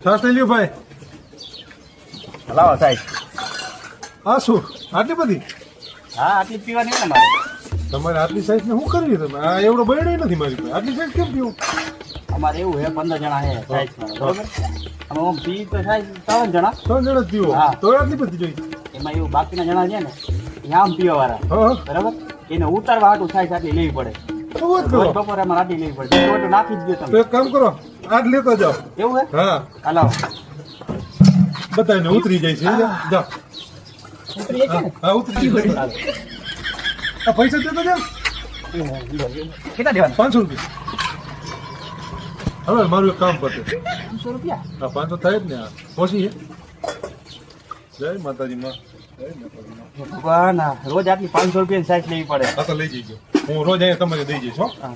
છાસ લઈ લ્યો ભાઈ. લાવો સાહેબ. આ શું આટલી બધી? હા આટલી પીવાની ને મારે. તમારે આટલી સાઈઝ ને શું કરવી તમે? આ એવડો બળ્યો નથી મારી પાસે. આટલી સાઈઝ કેમ પીવું? અમારે એવું હે 15 જણા હે સાઈઝમાં બરોબર. અમે આમ પી તો સાઈઝ 3 જણા. 3 જણા જ પીવો હા. તો આટલી બધી જોઈ. એમાં એવું બાકીના જણા છે ને એ આમ પીવા વાળા હા બરાબર. એને ઉતારવા હાટું સાઈઝ આટલી લેવી પડે. તો વાત રોજ કરો. બપોરે અમારે આટલી લેવી પડે. તો નાખી જ દો તો તમે. એક કામ કરો, આજ લેતો જાઓ. એવું હે હા હલાવો. બધાને ઉતરી જાય છે. જાઓ. ઉતરી છે ને હા ઉતરી જાય. આ પૈસા દેતો જાઓ. કેટલા દેવાના? 500 રૂપિયા. હવે મારું એક કામ પતે. 500 રૂપિયા. આ 500 થાય જ ને. આ ઓછી છે. જય માતાજી માં. જય માતાજી માં. ભગવાન રોજ આટલી 500 રૂપિયાની સાઈઝ લેવી પડે. આ તો લઈ જઈજો. હું રોજ અહીંયા તમારે દઈ જઈશ હો. હા.